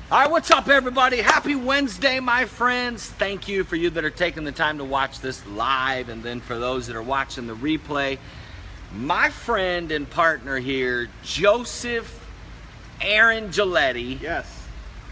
All right, what's up, everybody? Happy Wednesday, my friends. Thank you for you that are taking the time to watch this live, and then for those that are watching the replay. My friend and partner here, Joseph Aaron Giletti. Yes.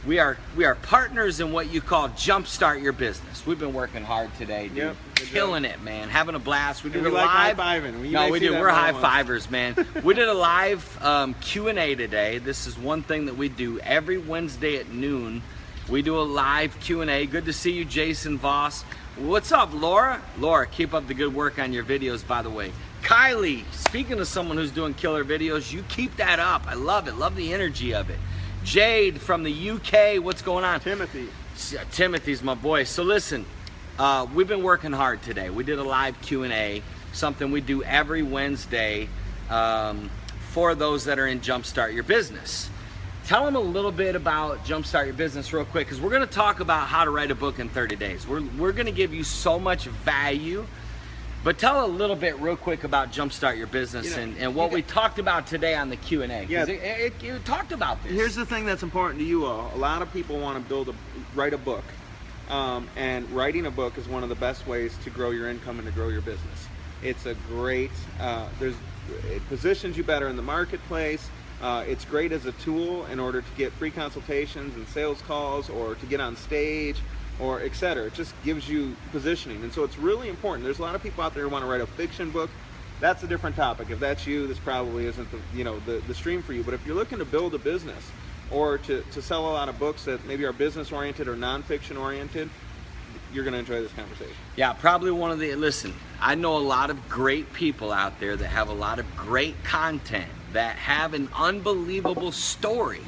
We are partners in what you call Jumpstart Your Business. We've been working hard today, dude. Yep, Killing it, man. Having a blast. We did a like live. high-fiving. No, we do. We're high-fivers, man. We did a live Q&A today. This is one thing that we do every Wednesday at noon. We do a live Q&A. Good to see you, Jason Voss. What's up, Laura? Laura, keep up the good work on your videos, by the way. Kylie, speaking of someone who's doing killer videos, you keep that up. I love it. Love the energy of it. Jade from the UK, what's going on? Timothy. Timothy's my boy. So listen, we've been working hard today. We did a live Q&A, something we do every Wednesday for those that are in Jumpstart Your Business. Tell them a little bit about Jumpstart Your Business real quick, because we're going to talk about how to write a book in 30 days. We're going to give you so much value. But tell a little bit real quick about Jumpstart Your Business and what we talked about today on the Q&A. Yeah. It talked about this. Here's the thing that's important to you all. A lot of people want to write a book. And writing a book is one of the best ways to grow your income and to grow your business. It's a great, it positions you better in the marketplace. It's great as a tool in order to get free consultations and sales calls, or to get on stage, or etc. It just gives you positioning, and so it's really important. There's a lot of people out there who want to write a fiction book. That's a different topic. If that's you, this probably isn't the stream for you. But if you're looking to build a business, or to sell a lot of books that maybe are business oriented or nonfiction oriented, you're going to enjoy this conversation. Yeah, probably listen, I know a lot of great people out there that have a lot of great content, that have an unbelievable story,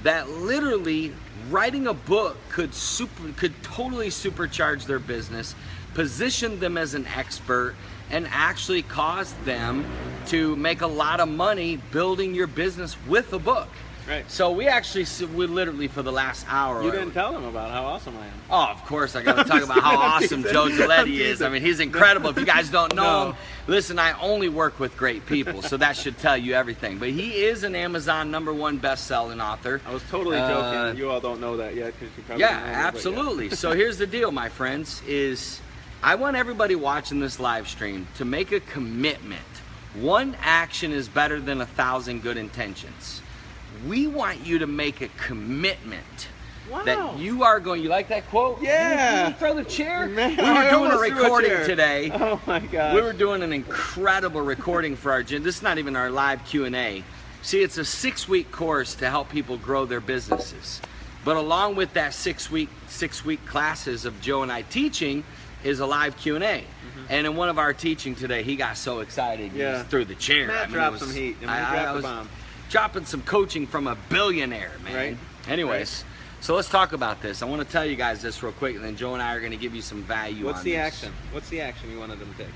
that literally writing a book could totally supercharge their business, position them as an expert, and actually cause them to make a lot of money building your business with a book. Right. So we literally for the last hour. You didn't tell them about how awesome I am. Oh, of course I got to talk about how awesome Joe Giletti is. I mean, he's incredible. If you guys don't know him, listen, I only work with great people, so that should tell you everything. But he is an Amazon #1 best-selling author. I was totally joking. You all don't know that yet, because you probably don't know that, absolutely. So here's the deal, my friends, is I want everybody watching this live stream to make a commitment. One action is better than 1,000 good intentions. We want you to make a commitment that you are going. You like that quote? Yeah. Can you throw the chair? Man, we were doing a recording chair today. Oh my gosh. We were doing an incredible recording for our gym. This is not even our live Q&A. See, it's a 6-week course to help people grow their businesses. But along with that 6-week classes of Joe and I teaching is a live Q&A. And in one of our teaching today, he got so excited he just threw the chair. Matt dropped some heat. I was dropping some coaching from a billionaire, man. Right. Anyways, so let's talk about this. I want to tell you guys this real quick, and then Joe and I are going to give you some value. What's the action? What's the action you wanted them to take?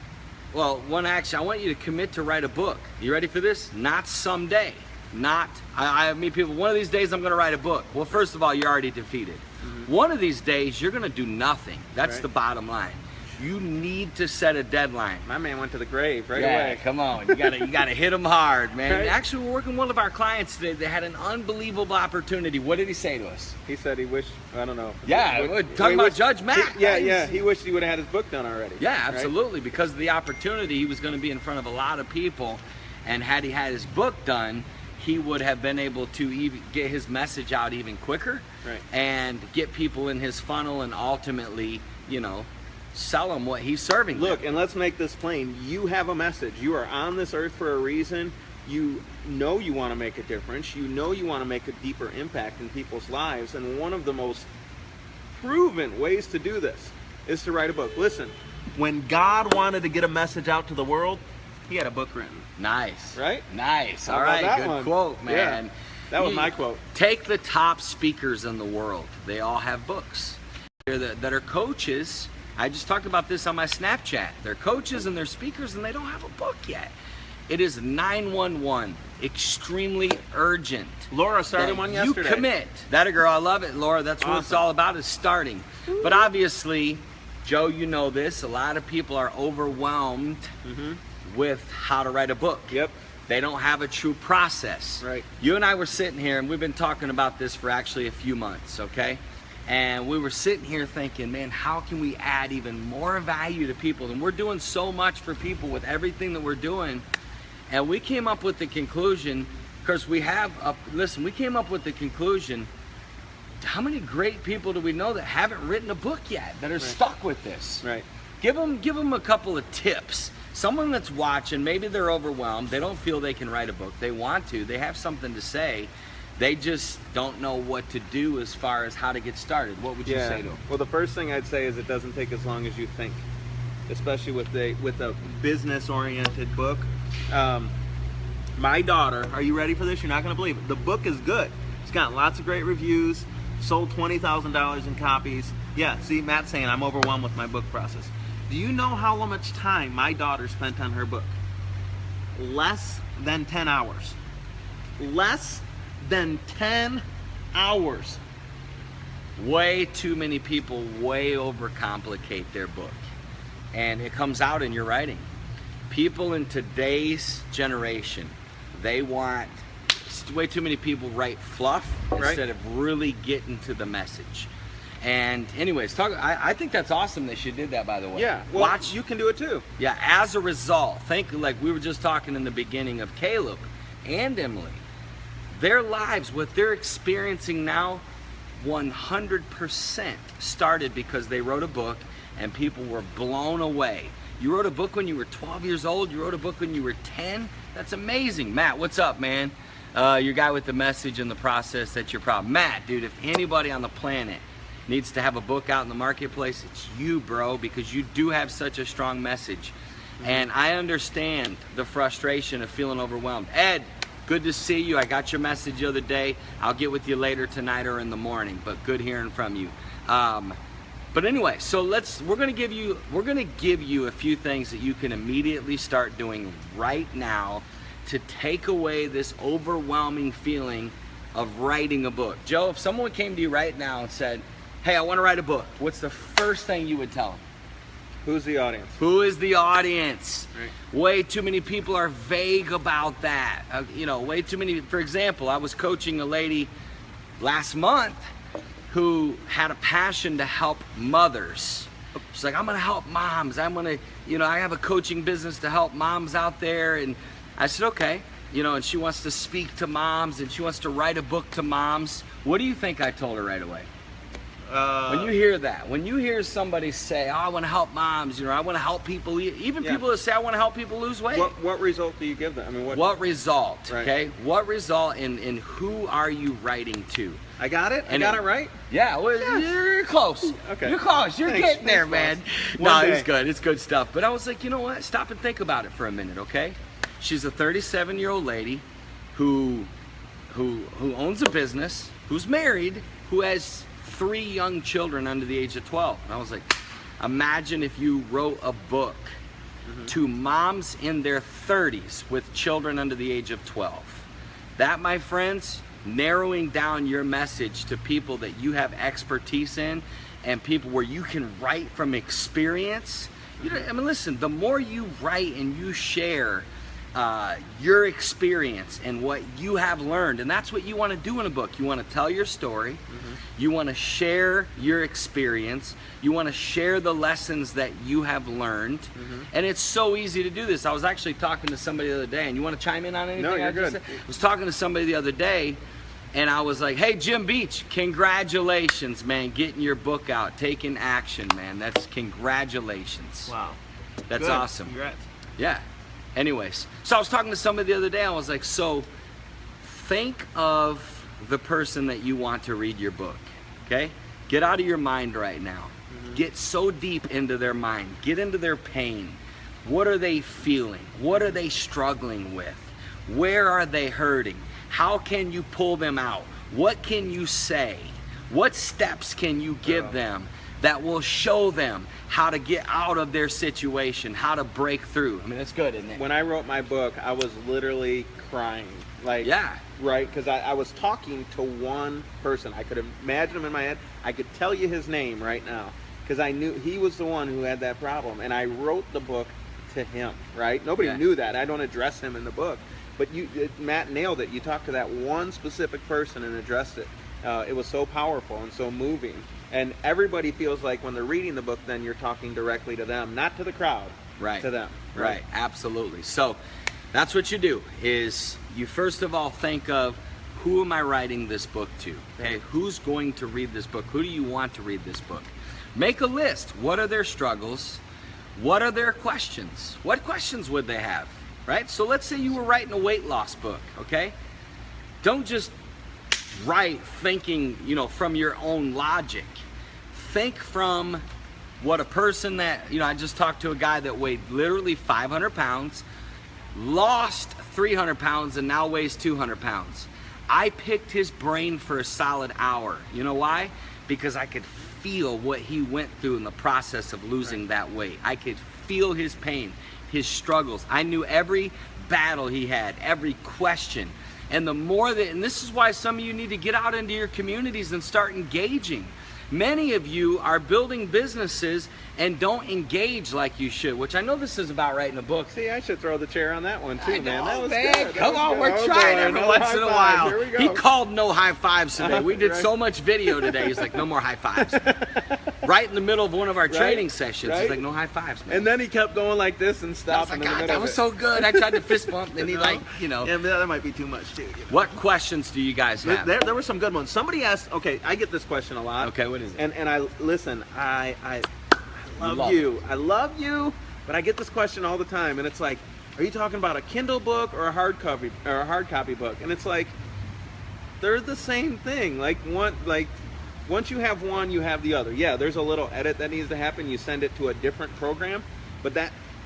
Well, one action, I want you to commit to write a book. You ready for this? Not someday. I meet people, one of these days I'm going to write a book. Well, first of all, you're already defeated. One of these days, you're going to do nothing. That's the bottom line. You need to set a deadline. My man went to the grave right away. Come on, you gotta hit them hard, man. Right. Actually, we're working with one of our clients today that had an unbelievable opportunity. What did he say to us? He said he wished, I don't know. Yeah, talking about Judge Matt. He wished he would have had his book done already. Yeah, absolutely. Right? Because of the opportunity, he was going to be in front of a lot of people, and had he had his book done, he would have been able to even get his message out even quicker, and get people in his funnel, and ultimately, sell him what he's serving. Look, and let's make this plain. You have a message. You are on this earth for a reason. You know you want to make a difference. You know you want to make a deeper impact in people's lives. And one of the most proven ways to do this is to write a book. Listen, when God wanted to get a message out to the world, he had a book written. Nice. Right? Nice. All right. Good quote, man. Yeah, that was my quote. Take the top speakers in the world. They all have books. That are coaches. I just talked about this on my Snapchat. They're coaches and they're speakers, and they don't have a book yet. It is 911, extremely urgent. Laura started one yesterday. You commit. That a girl, I love it, Laura. That's what it's all about, is starting. But obviously, Joe, you know this, a lot of people are overwhelmed with how to write a book. Yep. They don't have a true process. Right. You and I were sitting here, and we've been talking about this for actually a few months, okay? And we were sitting here thinking, man, how can we add even more value to people? And we're doing so much for people with everything that we're doing. And we came up with the conclusion, because we came up with the conclusion, how many great people do we know that haven't written a book yet, that are stuck with this? Right. Give them a couple of tips. Someone that's watching, maybe they're overwhelmed, they don't feel they can write a book, they want to, they have something to say, they just don't know what to do as far as how to get started. What would you say to them? Well, the first thing I'd say is it doesn't take as long as you think, especially with a business-oriented book. My daughter, are you ready for this? You're not going to believe it. The book is good. It's got lots of great reviews, sold $20,000 in copies. Yeah, see, Matt's saying I'm overwhelmed with my book process. Do you know how much time my daughter spent on her book? Less than 10 hours. Less than 10 hours. Way too many people way overcomplicate their book. And it comes out in your writing. People in today's generation, they want, way too many people write fluff instead of really getting to the message. And anyways, I think that's awesome that you did that, by the way. Yeah, well, you can do it too. Yeah, as a result, think, like we were just talking in the beginning of Caleb and Emily, their lives, what they're experiencing now, 100% started because they wrote a book and people were blown away. You wrote a book when you were 12 years old, you wrote a book when you were 10, that's amazing. Matt, what's up, man? Your guy with the message and the process, that's your problem. Matt, dude, if anybody on the planet needs to have a book out in the marketplace, it's you, bro, because you do have such a strong message. And I understand the frustration of feeling overwhelmed. Ed, good to see you. I got your message the other day. I'll get with you later tonight or in the morning, but good hearing from you. But anyway, so we're gonna give you a few things that you can immediately start doing right now to take away this overwhelming feeling of writing a book. Joe, if someone came to you right now and said, hey, I want to write a book, what's the first thing you would tell them? Who's the audience? Who is the audience? Right. Way too many people are vague about that. Way too many. For example, I was coaching a lady last month who had a passion to help mothers. She's like, I'm going to help moms. I'm going to, I have a coaching business to help moms out there. And I said, okay. And she wants to speak to moms and she wants to write a book to moms. What do you think I told her right away? When you hear that, when you hear somebody say, oh, I want to help moms, I want to help people, even people that say, I want to help people lose weight. What result do you give them? I mean, what result, right. Okay? What result in who are you writing to? I got it? I got it right? Yeah, well, you're close. Okay. You're close. You're Thanks. getting there, man. Thanks, No, day. it's good. It's good stuff. But I was like, you know what? Stop and think about it for a minute, okay? She's a 37-year-old lady who owns a business, who's married, who has 3 young children under the age of 12. And I was like, imagine if you wrote a book to moms in their 30s with children under the age of 12. That, my friends, narrowing down your message to people that you have expertise in and people where you can write from experience. Listen, the more you write and you share your experience and what you have learned, and that's what you want to do in a book. You want to tell your story, you want to share your experience, you want to share the lessons that you have learned, and it's so easy to do this. I was actually talking to somebody the other day, and you want to chime in on anything? No, you're good. I was talking to somebody the other day, and I was like, hey, Jim Beach, congratulations, man, getting your book out, taking action, man. That's congratulations. Wow. That's Good. awesome. Congrats. Yeah. Anyways, so I was talking to somebody the other day. I was like, so think of the person that you want to read your book, okay? Get out of your mind right now. Get so deep into their mind. Get into their pain. What are they feeling? What are they struggling with? Where are they hurting? How can you pull them out? What can you say? What steps can you give them that will show them how to get out of their situation, how to break through? I mean, that's good, isn't it? When I wrote my book, I was literally crying. Like, yeah. Right? Because I was talking to one person. I could imagine him in my head. I could tell you his name right now because I knew he was the one who had that problem. And I wrote the book to him, right? Nobody knew that. I don't address him in the book. But Matt nailed it. You talked to that one specific person and addressed it. It was so powerful and so moving. And everybody feels like when they're reading the book, then you're talking directly to them, not to the crowd, right, to them. Right, absolutely. So that's what you do, is you first of all think of, who am I writing this book to? Okay, who's going to read this book? Who do you want to read this book? Make a list. What are their struggles? What are their questions? What questions would they have? Right? So let's say you were writing a weight loss book, okay? Don't just write thinking, from your own logic. Think from what a person that, I just talked to a guy that weighed literally 500 pounds, lost 300 pounds, and now weighs 200 pounds. I picked his brain for a solid hour. You know why? Because I could feel what he went through in the process of losing that weight. I could feel his pain, his struggles. I knew every battle he had, every question. And the more that, and this is why some of you need to get out into your communities and start engaging. Many of you are building businesses and don't engage like you should, which I know this is about writing a book. See, I should throw the chair on that one too, I know, man. That was man. good. Come That on, was we're good. trying Okay, every another once high in a five. while. Here we go. He called no high fives today. We did Right. so much video today. He's like, no more high fives. Right in the middle of one of our training sessions. Right. He's like, no high fives, man. And then he kept going like this and I was stopping like, in the God, middle that of was it. so good. I tried to fist bump, and he Yeah, but that might be too much too. What questions do you guys have? There were some good ones. Somebody asked. Okay, I get this question a lot. Okay, what is it? And I listen. I love love you. I love you. But I get this question all the time, and it's like, are you talking about a Kindle book or a hard copy book? And it's like, they're the same thing. Once you have one, you have the other. Yeah, there's a little edit that needs to happen. You send it to a different program, but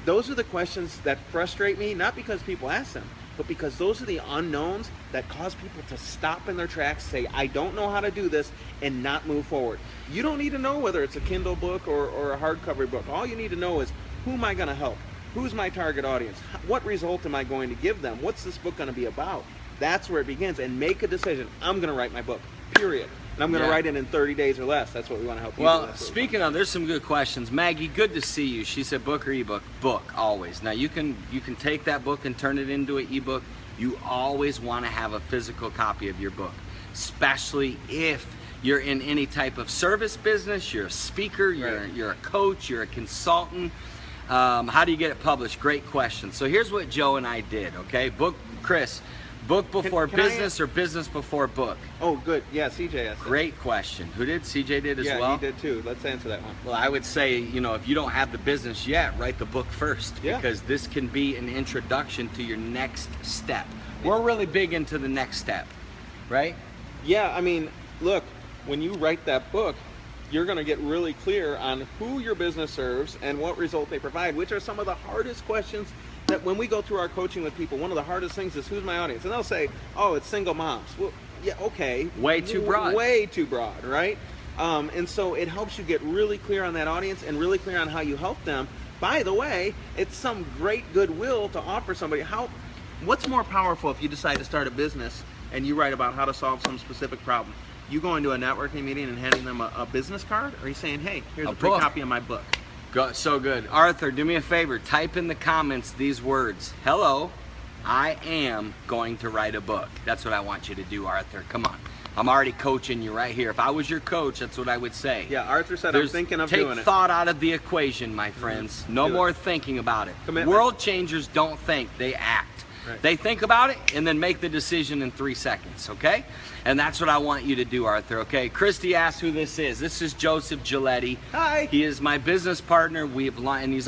those are the questions that frustrate me. Not because people ask them, but because those are the unknowns that cause people to stop in their tracks, say, I don't know how to do this, and not move forward. You don't need to know whether it's a Kindle book or a hardcover book. All you need to know is, who am I going to help? Who's my target audience? What result am I going to give them? What's this book going to be about? That's where it begins. And make a decision. I'm going to write my book, period. And I'm going to write it in 30 days or less. That's what we want to help you do. Well, speaking of, there's some good questions. Maggie, good to see you. She said book or ebook? Book, always. Now, you can take that book and turn it into an ebook. You always want to have a physical copy of your book, especially if you're in any type of service business, you're a speaker, you're a coach, you're a consultant. How do you get it published? Great question. So here's what Joe and I did, okay? Chris, book before business or business before book? Oh, good. Yeah, CJ asked that. Great question. Who did? CJ did as well? Yeah, he did too. Let's answer that one. Well, I would say, if you don't have the business yet, write the book first. Yeah. Because this can be an introduction to your next step. We're really big into the next step, right? Yeah, I mean, look, when you write that book, you're going to get really clear on who your business serves and what result they provide, which are some of the hardest questions that when we go through our coaching with people, one of the hardest things is, who's my audience? And they'll say, oh, it's single moms. Well, yeah, okay. Way too broad. Way too broad, right? And so it helps you get really clear on that audience and really clear on how you help them. By the way, it's some great goodwill to offer somebody. What's more powerful if you decide to start a business and you write about how to solve some specific problem? You going to a networking meeting and handing them a business card? Or are you saying, hey, here's a free copy of my book? So good. Arthur, do me a favor. Type in the comments these words. Hello, I am going to write a book. That's what I want you to do, Arthur. Come on. I'm already coaching you right here. If I was your coach, that's what I would say. Yeah, Arthur said, I'm thinking of doing it. Take thought out of the equation, my friends. No more thinking about it. Commitment. World changers don't think, they act. Right. They think about it and then make the decision in 3 seconds, okay? And that's what I want you to do, Arthur, okay? Christy asked who this is. This is Joseph Giletti. Hi. He is my business partner. And he's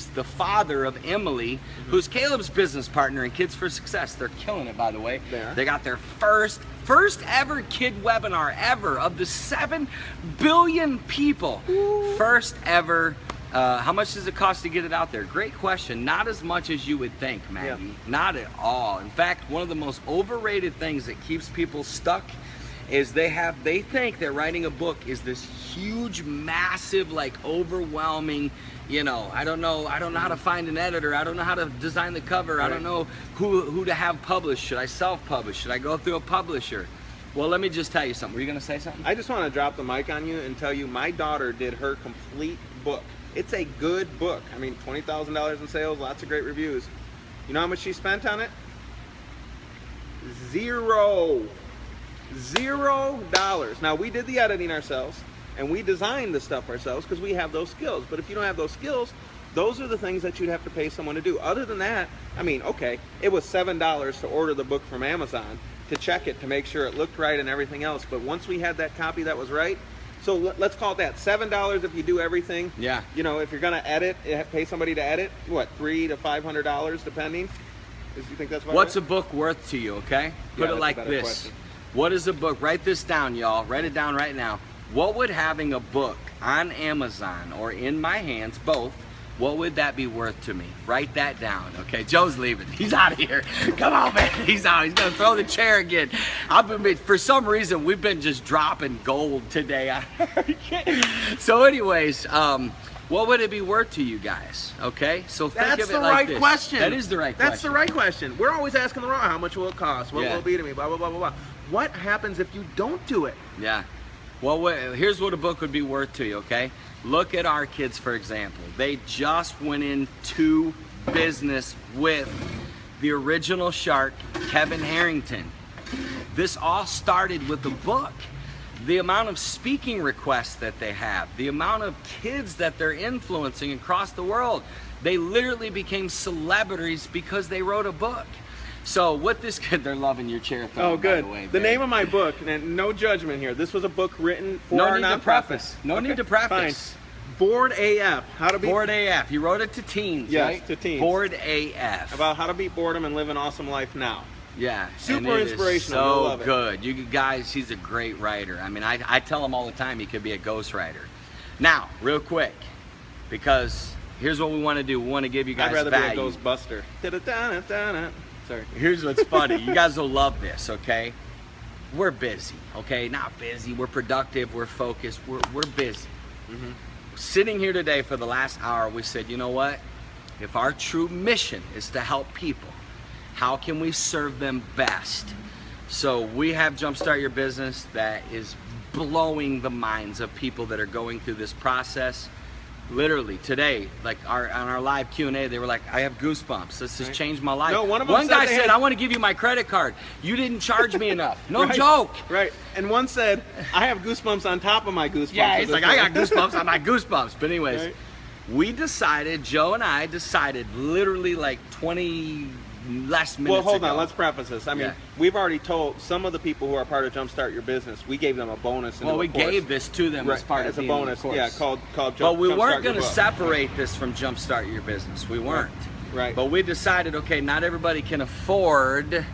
the father of Emily, who's Caleb's business partner in Kids for Success. They're killing it, by the way. They got their first ever kid webinar ever of the 7 billion people. First ever. How much does it cost to get it out there? Great question. Not as much as you would think, Maggie. Yeah. Not at all. In fact, one of the most overrated things that keeps people stuck is they think that writing a book is this huge, massive, overwhelming, I don't know how to find an editor. I don't know how to design the cover. Right. I don't know who to have published. Should I self-publish? Should I go through a publisher? Well, let me just tell you something. Were you going to say something? I just want to drop the mic on you and tell you my daughter did her complete book. It's a good book. I mean, $20,000 in sales, lots of great reviews. You know how much she spent on it? $0. Now, we did the editing ourselves, and we designed the stuff ourselves because we have those skills. But if you don't have those skills, those are the things that you'd have to pay someone to do. Other than that, I mean, okay, it was $7 to order the book from Amazon, to check it, to make sure it looked right and everything else. But once we had that copy that was right, so let's call it that, $7 if you do everything. Yeah. You know, if you're gonna edit, pay somebody to edit, what, $300 to $500 depending? You think that's about What's right? a book worth to you, okay? Put Yeah, it like that's a better this. question. What is a book? Write this down, y'all. Write it down right now. What would having a book on Amazon or in my hands, both, what would that be worth to me? Write that down, okay? Joe's leaving. He's out of here. Come on, man. He's out. He's going to throw the chair again. For some reason, we've been just dropping gold today. So anyways, what would it be worth to you guys? Okay, so think That's of it the like right this. question. That is the right That's question. the right question. We're always asking the wrong, how much will it cost? What Yeah. will it be to me? Blah, blah, blah, blah, blah. What happens if you don't do it? Yeah. Well, here's what a book would be worth to you, okay? Look at our kids, for example. They just went into business with the original shark, Kevin Harrington. This all started with a book. The amount of speaking requests that they have, the amount of kids that they're influencing across the world. They literally became celebrities because they wrote a book. So what this kid, they're loving your chair throw, Oh, good. by the way. The babe. name of my book, and no judgment here. This was a book written for No our need to nonprofit. preface. No need to preface. Fine. Bored AF. How to beat Bored AF. He wrote it to teens, Yes, right? to teens. Bored AF. about how to beat boredom and live an awesome life now. Yeah. Super and it is inspirational. You'll So love it. good. You guys, he's a great writer. I mean, I tell him all the time he could be a ghostwriter. Now, real quick, because here's what we want to do. We want to give you guys I'd rather value. be a Ghostbuster. Da-da-da-da-da. Sorry. Here's what's funny. You guys will love this, okay? We're busy, okay? Not busy. We're productive. We're focused. We're busy. Mm-hmm. Sitting here today for the last hour, we said, you know what? If our true mission is to help people, how can we serve them best? So we have Jumpstart Your Business that is blowing the minds of people that are going through this process. Literally today, like on our live Q&A, they were like, I have goosebumps. This has Right. changed my life. No, one of them said guy they said, had- I want to give you my credit card. You didn't charge me enough. No Right. joke. Right. And one said, I have goosebumps on top of my goosebumps. Yeah, at he's this like, I got point." goosebumps on my goosebumps. But anyways, Right. we decided, Joe and I decided literally like 20 less minutes Well, hold ago. on. Let's preface this. I mean, Yeah. we've already told some of the people who are part of Jumpstart Your Business, we gave them a bonus. Well, we gave this to them as part of a being bonus. in the Yeah, course. called But we Jumpstart weren't Your going to Book. separate this from Jumpstart Your Business. We weren't. Right. But we decided, okay, not everybody can afford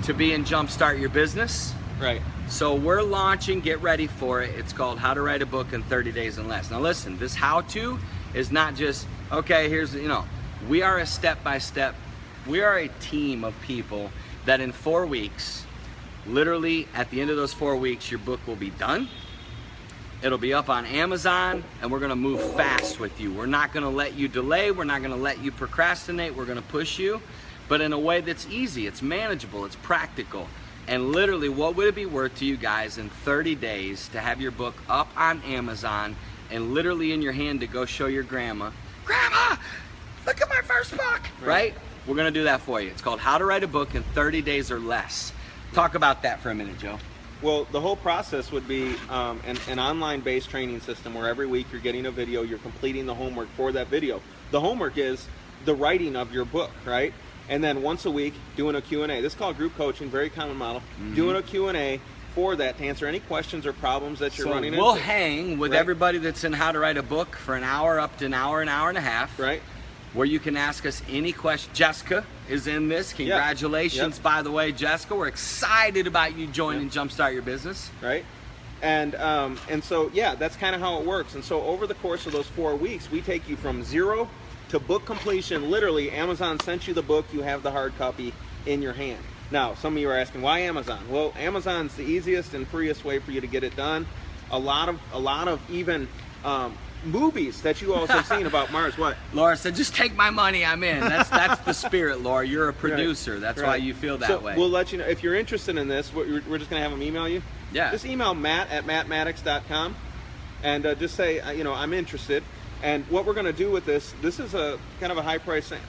to be in Jumpstart Your Business. Right. So we're launching, get ready for it. It's called How to Write a Book in 30 Days and Less. Now listen, this how-to is not just, okay, here's, we are a step-by-step, we are a team of people that in 4 weeks, literally at the end of those 4 weeks, your book will be done. It'll be up on Amazon, and we're gonna move fast with you. We're not gonna let you delay, we're not gonna let you procrastinate, we're gonna push you, but in a way that's easy, it's manageable, it's practical. And literally, what would it be worth to you guys in 30 days to have your book up on Amazon and literally in your hand to go show your grandma, Grandma, look at my first book, right? We're gonna do that for you. It's called How to Write a Book in 30 Days or Less. Talk about that for a minute, Joe. Well, the whole process would be an online-based training system where every week you're getting a video, you're completing the homework for that video. The homework is the writing of your book, right? And then once a week, doing a Q&A. This is called group coaching, very common model. Doing a Q&A for that to answer any questions or problems that you're running we'll into. hang with Right. everybody that's in How to Write a Book for an hour, up to an hour and a half. Right? Where you can ask us any question. Jessica is in this. Congratulations, Yep. by the way, Jessica. We're excited about you joining Jumpstart Your Business. Right? And so, yeah, that's kind of how it works. And so over the course of those 4 weeks, we take you from zero to book completion. Literally, Amazon sent you the book, you have the hard copy in your hand. Now, some of you are asking, why Amazon? Well, Amazon's the easiest and freest way for you to get it done. A lot of even movies that you also have seen about Mars. What? Laura said, just take my money, I'm in. That's the spirit, Laura. You're a producer. Right. That's Right. why you feel that So way. we'll let you know. If you're interested in this, we're just going to have them email you. Yeah. Just email matt@mattmaddox.com and just say, I'm interested. And what we're going to do with this is a kind of a high price thing.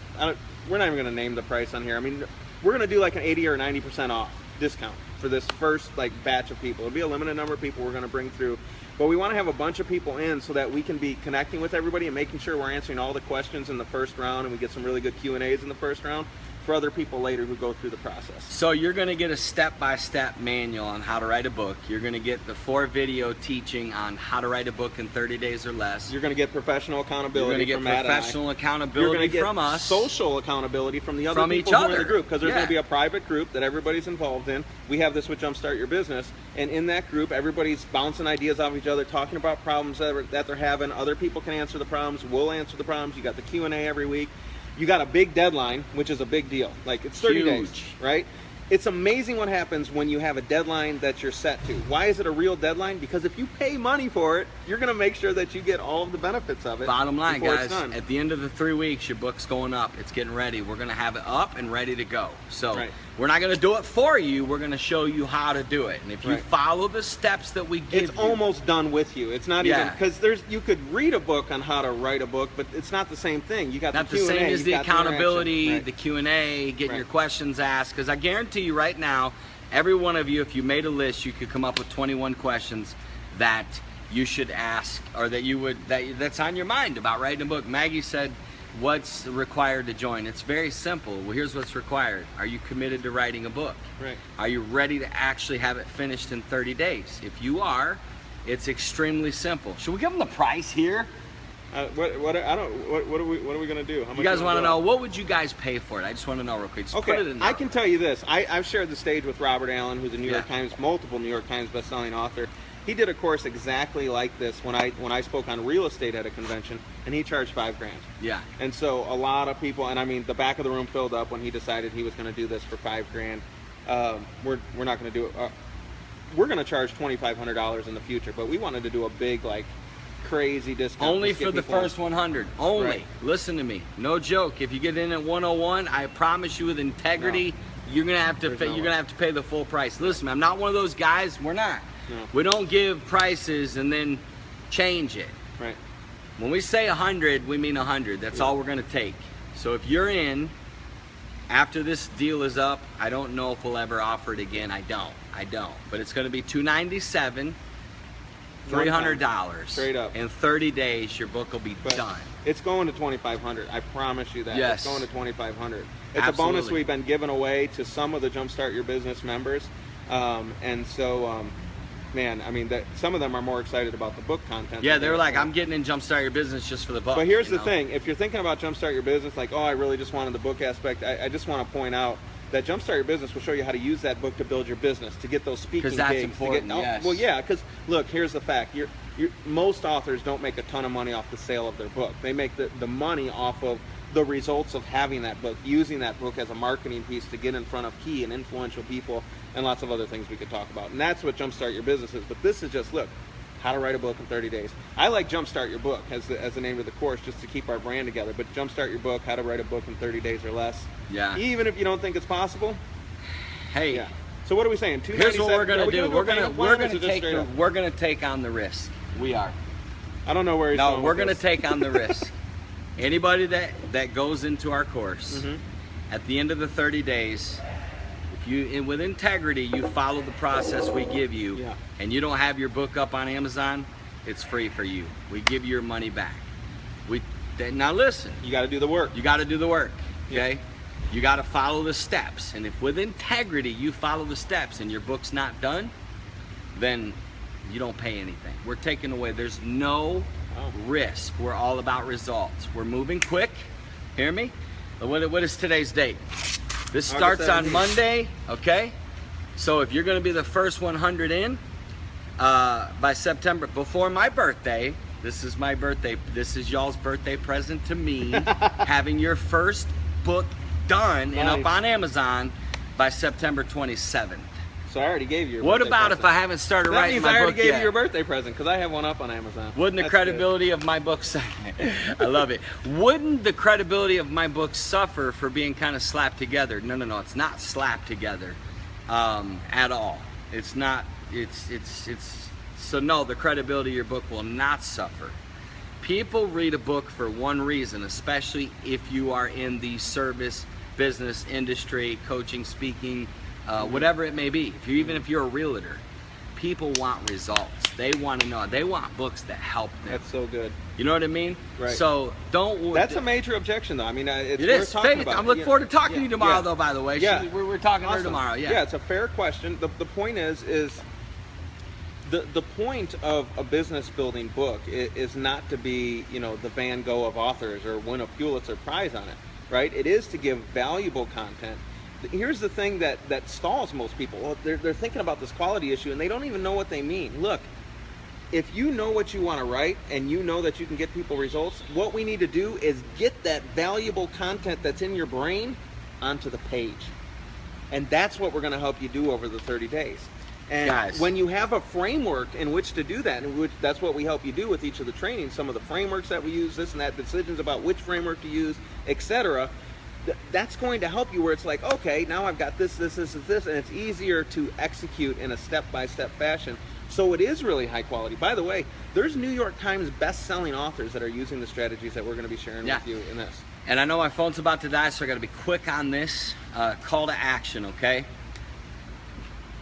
We're not even going to name the price on here. I mean, we're gonna do like an 80 or 90% off discount for this first like batch of people. It'll be a limited number of people we're gonna bring through. But we want to have a bunch of people in so that we can be connecting with everybody and making sure we're answering all the questions in the first round, and we get some really good Q&As in the first round for other people later who go through the process. So you're going to get a step-by-step manual on how to write a book. You're going to get the 4 video teaching on how to write a book in 30 days or less. You're going to get professional accountability. You're going to get from Matt and I. professional You're accountability going to get from us. social accountability from the other From people each who are in other. the group, because there's Yeah. going to be a private group that everybody's involved in. We have this with Jumpstart Your Business, and in that group, everybody's bouncing ideas off each other, talking about problems that they're having. Other people can answer the problems. We'll answer the problems. You got the Q&A every week. You got a big deadline, which is a big deal. Like, it's 30 days, Huge. right? It's amazing what happens when you have a deadline that you're set to. Why is it a real deadline? Because if you pay money for it, you're going to make sure that you get all of the benefits of it. Bottom line, before guys, it's done. at the end of the 3 weeks, your book's going up. It's getting ready. We're going to have it up and ready to go. So Right. we're not going to do it for you. We're going to show you how to do it. And if you Right. follow the steps that we give It's you, almost done with you. It's not Yeah. even, because you could read a book on how to write a book, but it's not the same thing. You got not the the Q&A, same as you the got interaction. accountability, Right. the Q&A, getting Right. your questions asked. Because I guarantee you right now, every one of you, if you made a list, you could come up with 21 questions that you should ask, or that's on your mind about writing a book. Maggie said, what's required to join? It's very simple. Well, here's what's required. Are you committed to writing a book? Right. Are you ready to actually have it finished in 30 days? If you are, it's extremely simple. Should we give them the price here? What are we gonna do? How much You guys do want to go know, up? what would you guys pay for it? I just want to know real quick. Just put it Okay, in there. I can tell you this. I've shared the stage with Robert Allen, who's a New York Yeah. Times, multiple New York Times bestselling author. He did a course exactly like this when I spoke on real estate at a convention, and he charged $5,000. Yeah. And so a lot of people, and I mean, the back of the room filled up when he decided he was going to do this for $5,000. We're not going to do it. We're going to charge $2,500 in the future, but we wanted to do a big, like, crazy discount. Only Just get for the people- first 100. Only. Right. Listen to me. No joke. If you get in at 101, I promise you, with integrity, you're gonna have to There's pay, no you're way. gonna have to pay the full price. Listen, I'm not one of those guys. We're not. No. We don't give prices and then change it. Right. When we say 100, we mean 100. That's all we're gonna take. So if you're in, after this deal is up, I don't know if we'll ever offer it again. I don't. But it's gonna be $297. $300 Straight up. in 30 days. Your book will be But done. it's going to $2,500. I promise you that. Yes. It's going to $2,500. It's a bonus Absolutely. we've been giving away to some of the Jumpstart Your Business members. And so, man, I mean, some of them are more excited about the book content. Yeah, than they were they like, are. I'm getting in Jumpstart Your Business just for the book. But here's you the know? thing. If you're thinking about Jumpstart Your Business, like, oh, I really just wanted the book aspect, I just want to point out that Jumpstart Your Business will show you how to use that book to build your business, to get those speaking 'Cause that's gigs. important, yes. Well, yeah, because, look, here's the fact. Most authors don't make a ton of money off the sale of their book. They make the money off of the results of having that book, using that book as a marketing piece to get in front of key and influential people, and lots of other things we could talk about. And that's what Jumpstart Your Business is. But this is just, look, how to write a book in 30 days. I like Jumpstart Your Book as the name of the course, just to keep our brand together. But Jumpstart Your Book, how to write a book in 30 days or less. Yeah. Even if you don't think it's possible. Hey, Yeah. So what are we saying? here's what we're $297? Are gonna we do. go We're payment gonna plan, or is it just straight up? we're gonna take on the risk. We are. I don't know where he's No, going we're with gonna this. take on the risk. Anybody that goes into our course, Mhm. at the end of the 30 days, if you with integrity, you follow the process we give you, Yeah. and you don't have your book up on Amazon, it's free for you. We give you your money back. Now listen. You got to do the work. You got to do the work, okay? You got to follow the steps. And if with integrity you follow the steps and your book's not done, then you don't pay anything. We're taking away, there's no Oh. risk. We're all about results. We're moving quick. Hear me? What is today's date? This August starts on 17th. Monday, okay? So if you're going to be the first 100 in by September, before my birthday, this is my birthday, this is y'all's birthday present to me, having your first book done and up Nice. on Amazon by September 27th. So I already gave you your What birthday about present. if I haven't started That writing means my I already book gave yet? you your birthday present, because I have one up on Amazon. Wouldn't the That's good. credibility of my book I love it. Wouldn't the credibility of my book suffer for being kind of slapped together? No, it's not slapped together at all. It's not, so no, the credibility of your book will not suffer. People read a book for one reason, especially if you are in the service business, industry, coaching, speaking, whatever it may be. Even if you're a realtor, people want results. They want to know. They want books that help them. That's so good. You know what I mean? Right. So don't. That's a major objection, though. I mean, it's it worth is. talking Faith, about. I'm looking forward to talking to you tomorrow, yeah. though. By the way, Yeah. we're talking to her Awesome. tomorrow. Yeah. Yeah, it's a fair question. The point is the point of a business building book is not to be, you know, the Van Gogh of authors or win a Pulitzer Prize on it, right? It is to give valuable content. Here's the thing that stalls most people. Well, they're thinking about this quality issue and they don't even know what they mean. Look, if you know what you want to write and you know that you can get people results, what we need to do is get that valuable content that's in your brain onto the page. And that's what we're going to help you do over the 30 days. And Guys, when you have a framework in which to do that, and that's what we help you do with each of the trainings, some of the frameworks that we use, this and that, decisions about which framework to use, etc., that's going to help you where it's like, okay, now I've got this, and it's easier to execute in a step-by-step fashion. So it is really high quality. By the way, there's New York Times best-selling authors that are using the strategies that we're going to be sharing with you in this. And I know my phone's about to die, so I got to be quick on this. Call to action, okay?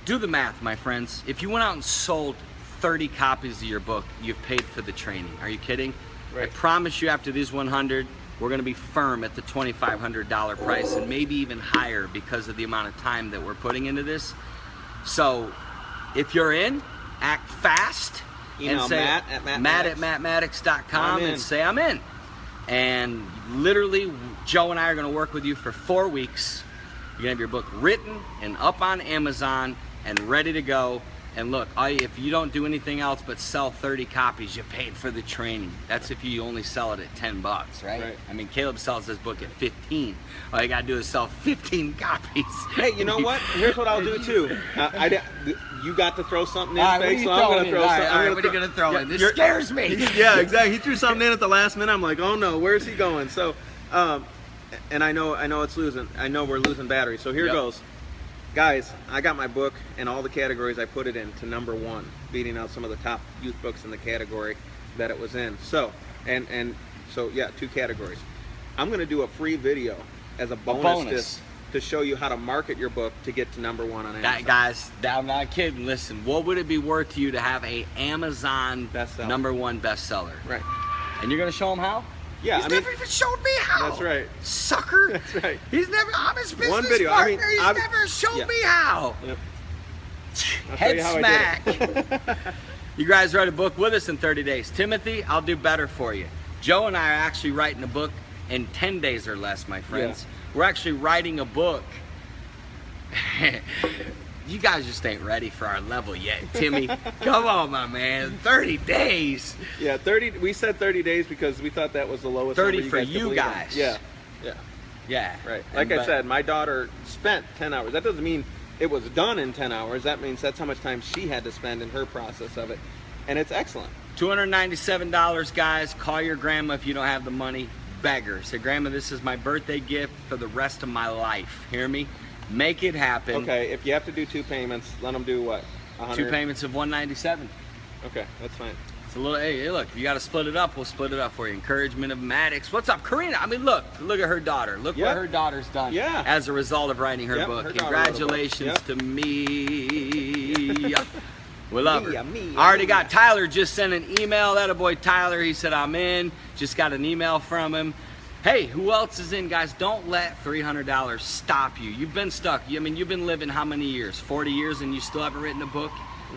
Do the math, my friends. If you went out and sold 30 copies of your book, you've paid for the training. Are you kidding? Right. I promise you after these 100, we're going to be firm at the $2,500 price and maybe even higher because of the amount of time that we're putting into this. So if you're in, act fast. Email and say Matt at mattmaddox.com and say I'm in. And literally, Joe and I are going to work with you for 4 weeks. You're going to have your book written and up on Amazon and ready to go. And look, if you don't do anything else but sell 30 copies, you paid for the training. That's if you only sell it at $10, right? I mean, Caleb sells his book at 15. All you got to do is sell 15 copies. Hey, you know what? Here's what I'll do too. You got to throw something in, All right, Faith, so what I'm going to are you throw throwing something. in? All right, what are you going to throw in? This scares me. Yeah, exactly. He threw something in at the last minute. I'm like, oh no, where's he going? So, and I know it's losing. I know we're losing battery. So here goes. Guys, I got my book and all the categories I put it in to #1, beating out some of the top youth books in the category that it was in. So, so yeah, 2 categories. I'm going to do a free video as a bonus. To show you how to market your book to get to #1 on Amazon. Guys, I'm not kidding. Listen, what would it be worth to you to have a Amazon bestseller. #1 bestseller? Right. And you're going to show them how? Yeah, He's never even showed me how. That's right. Sucker. That's right. He's never. I'm his business One video. partner. He's never showed me how. Yep. Head smack. You guys write a book with us in 30 days. Timothy, I'll do better for you. Joe and I are actually writing a book in 10 days or less, my friends. We're actually writing a book. You guys just ain't ready for our level yet, Timmy. Come on, my man. 30 days. Yeah, 30. We said 30 days because we thought that was the lowest. 30 number for you you guys. Yeah. Yeah. Right. Like I said, my daughter spent 10 hours. That doesn't mean it was done in 10 hours. That means that's how much time she had to spend in her process of it. And it's excellent. $297, guys. Call your grandma if you don't have the money. Beg her. Say, Grandma, this is my birthday gift for the rest of my life. Hear me? Make it happen. Okay, if you have to do 2 payments, let them do what? 100? 2 payments of $197. Okay, that's fine. It's a little. Hey, look, if you got to split it up, we'll split it up for you. Encouragement of Maddox. What's up, Karina? I mean, look at her daughter. Look what her daughter's done as a result of writing her book. Congratulations to me. We love her. I already got Tyler just sent an email. That a boy Tyler. He said I'm in. Just got an email from him. Hey, who else is in, guys? Don't let $300 stop you. You've been stuck. I mean, you've been living how many years? 40 years and you still haven't written a book?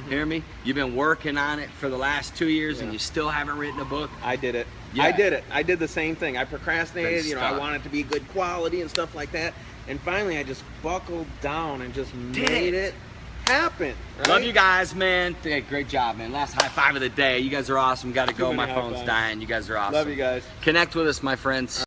Hear me? You've been working on it for the last 2 years and you still haven't written a book? I did it. Yeah. I did it. I did the same thing. I procrastinated. You know, I stuck. wanted it to be good quality and stuff like that. And finally, I just buckled down and just made it happen. Right? Love you guys, man. Hey, great job, man. Last high five of the day. You guys are awesome. Got to go. My phone's dying. You guys are awesome. Love you guys. Connect with us, my friends.